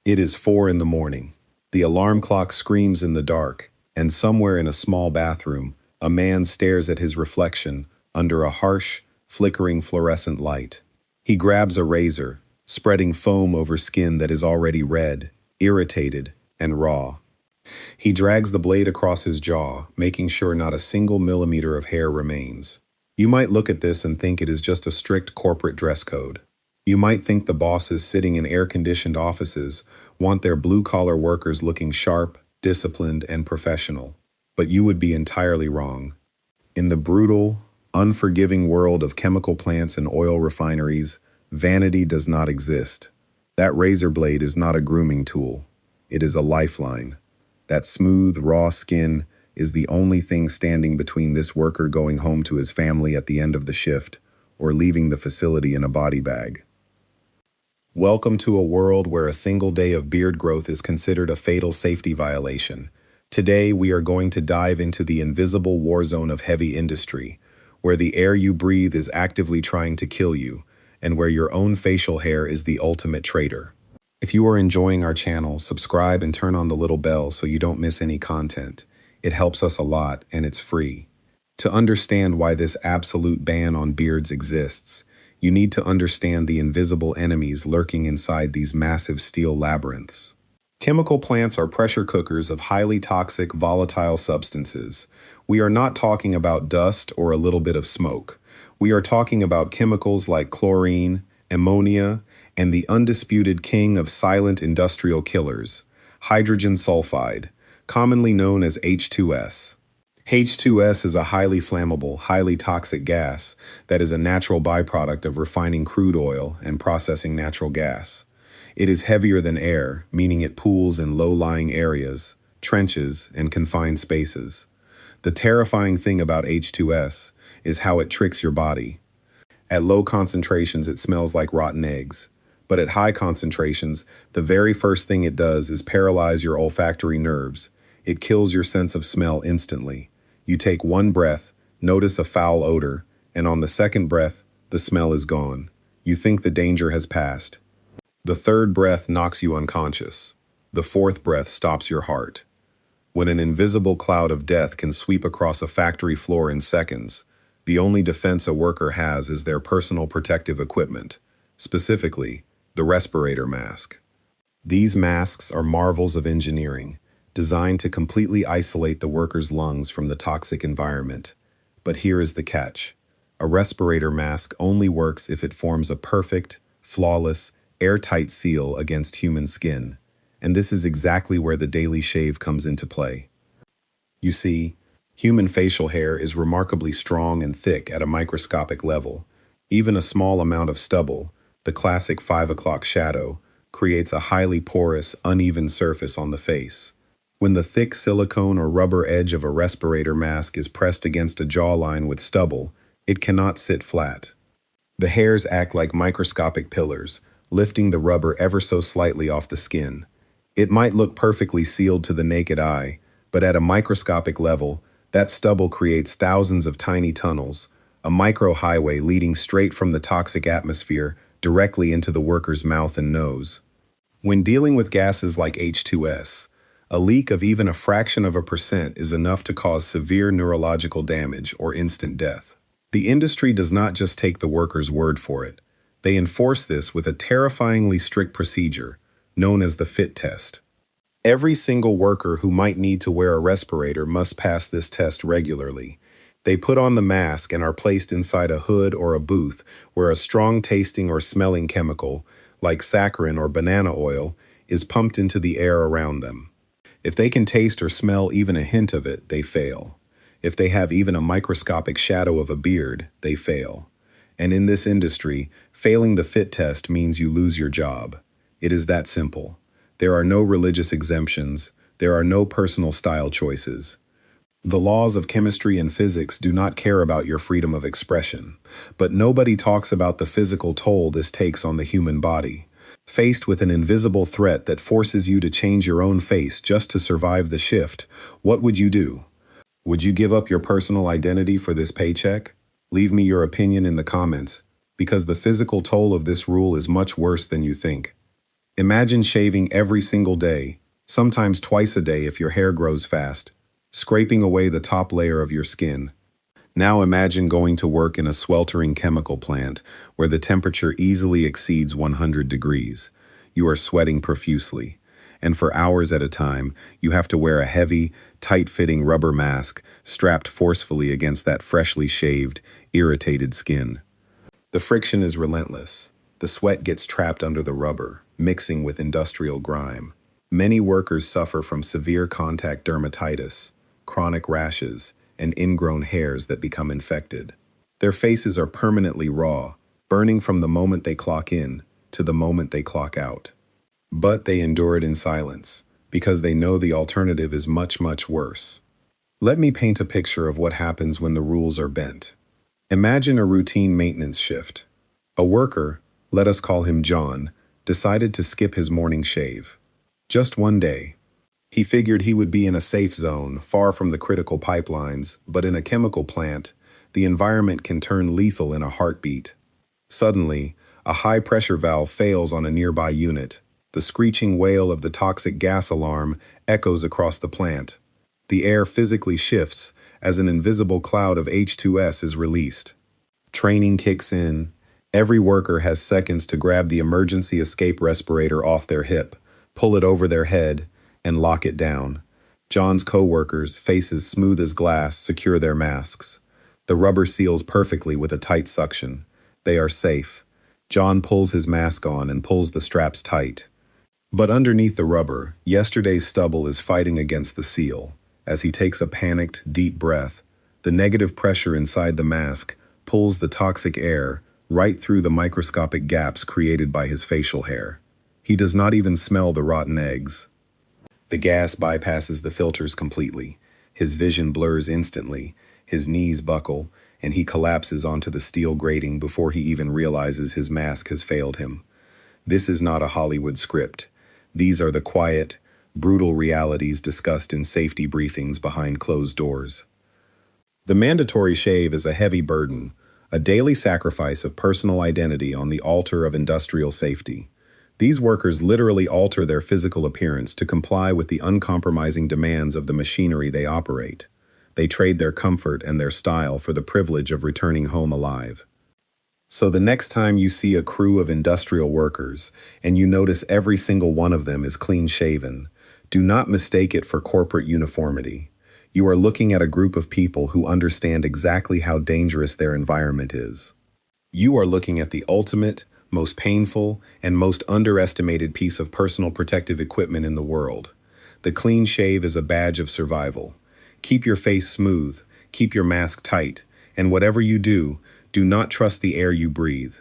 It is 4 in the morning. The alarm clock screams in the dark, and somewhere in a small bathroom, a man stares at his reflection under a harsh, flickering fluorescent light. He grabs a razor, spreading foam over skin that is already red, irritated, and raw. He drags the blade across his jaw, making sure not a single millimeter of hair remains. You might look at this and think it is just a strict corporate dress code. You might think the bosses sitting in air-conditioned offices want their blue-collar workers looking sharp, disciplined, and professional. But you would be entirely wrong. In the brutal, unforgiving world of chemical plants and oil refineries, vanity does not exist. That razor blade is not a grooming tool. It is a lifeline. That smooth, raw skin is the only thing standing between this worker going home to his family at the end of the shift or leaving the facility in a body bag. Welcome to a world where a single day of beard growth is considered a fatal safety violation. Today, we are going to dive into the invisible war zone of heavy industry, where the air you breathe is actively trying to kill you, and where your own facial hair is the ultimate traitor. If you are enjoying our channel, subscribe and turn on the little bell so you don't miss any content. It helps us a lot, and it's free. To understand why this absolute ban on beards exists, you need to understand the invisible enemies lurking inside these massive steel labyrinths. Chemical plants are pressure cookers of highly toxic, volatile substances. We are not talking about dust or a little bit of smoke. We are talking about chemicals like chlorine, ammonia, and the undisputed king of silent industrial killers, hydrogen sulfide, commonly known as H2S. H2S is a highly flammable, highly toxic gas that is a natural byproduct of refining crude oil and processing natural gas. It is heavier than air, meaning it pools in low-lying areas, trenches, and confined spaces. The terrifying thing about H2S is how it tricks your body. At low concentrations, it smells like rotten eggs. But at high concentrations, the very first thing it does is paralyze your olfactory nerves. It kills your sense of smell instantly. You take one breath, notice a foul odor, and on the second breath, the smell is gone. You think the danger has passed. The third breath knocks you unconscious. The fourth breath stops your heart. When an invisible cloud of death can sweep across a factory floor in seconds, the only defense a worker has is their personal protective equipment, specifically, the respirator mask. These masks are marvels of engineering, designed to completely isolate the worker's lungs from the toxic environment. But here is the catch. A respirator mask only works if it forms a perfect, flawless, airtight seal against human skin. And this is exactly where the daily shave comes into play. You see, human facial hair is remarkably strong and thick at a microscopic level. Even a small amount of stubble, the classic 5 o'clock shadow, creates a highly porous, uneven surface on the face. When the thick silicone or rubber edge of a respirator mask is pressed against a jawline with stubble, it cannot sit flat. The hairs act like microscopic pillars, lifting the rubber ever so slightly off the skin. It might look perfectly sealed to the naked eye, but at a microscopic level, that stubble creates thousands of tiny tunnels, a microhighway leading straight from the toxic atmosphere directly into the worker's mouth and nose. When dealing with gases like H2S, a leak of even a fraction of a percent is enough to cause severe neurological damage or instant death. The industry does not just take the worker's word for it. They enforce this with a terrifyingly strict procedure, known as the fit test. Every single worker who might need to wear a respirator must pass this test regularly. They put on the mask and are placed inside a hood or a booth where a strong tasting or smelling chemical, like saccharin or banana oil, is pumped into the air around them. If they can taste or smell even a hint of it, they fail. If they have even a microscopic shadow of a beard, they fail. And in this industry, failing the fit test means you lose your job. It is that simple. There are no religious exemptions. There are no personal style choices. The laws of chemistry and physics do not care about your freedom of expression. But nobody talks about the physical toll this takes on the human body. Faced with an invisible threat that forces you to change your own face just to survive the shift, what would you do? Would you give up your personal identity for this paycheck? Leave me your opinion in the comments, because the physical toll of this rule is much worse than you think. Imagine shaving every single day, sometimes twice a day if your hair grows fast, scraping away the top layer of your skin. Now imagine going to work in a sweltering chemical plant where the temperature easily exceeds 100 degrees. You are sweating profusely, and for hours at a time, you have to wear a heavy, tight-fitting rubber mask strapped forcefully against that freshly shaved, irritated skin. The friction is relentless. The sweat gets trapped under the rubber, mixing with industrial grime. Many workers suffer from severe contact dermatitis, chronic rashes, and ingrown hairs that become infected. Their faces are permanently raw, burning from the moment they clock in to the moment they clock out. But they endure it in silence, because they know the alternative is much, much worse. Let me paint a picture of what happens when the rules are bent. Imagine a routine maintenance shift. A worker, let us call him John, decided to skip his morning shave. Just one day. He figured he would be in a safe zone, far from the critical pipelines, but in a chemical plant, the environment can turn lethal in a heartbeat. Suddenly, a high-pressure valve fails on a nearby unit. The screeching wail of the toxic gas alarm echoes across the plant. The air physically shifts as an invisible cloud of H2S is released. Training kicks in. Every worker has seconds to grab the emergency escape respirator off their hip, pull it over their head, and lock it down. John's co-workers, faces smooth as glass, secure their masks. The rubber seals perfectly with a tight suction. They are safe. John pulls his mask on and pulls the straps tight. But underneath the rubber, yesterday's stubble is fighting against the seal. As he takes a panicked, deep breath, the negative pressure inside the mask pulls the toxic air right through the microscopic gaps created by his facial hair. He does not even smell the rotten eggs. The gas bypasses the filters completely. His vision blurs instantly, his knees buckle, and he collapses onto the steel grating before he even realizes his mask has failed him. This is not a Hollywood script. These are the quiet, brutal realities discussed in safety briefings behind closed doors. The mandatory shave is a heavy burden, a daily sacrifice of personal identity on the altar of industrial safety. These workers literally alter their physical appearance to comply with the uncompromising demands of the machinery they operate. They trade their comfort and their style for the privilege of returning home alive. So the next time you see a crew of industrial workers and you notice every single one of them is clean-shaven, do not mistake it for corporate uniformity. You are looking at a group of people who understand exactly how dangerous their environment is. You are looking at the ultimate, most painful, and most underestimated piece of personal protective equipment in the world. The clean shave is a badge of survival. Keep your face smooth, keep your mask tight, and whatever you do, do not trust the air you breathe.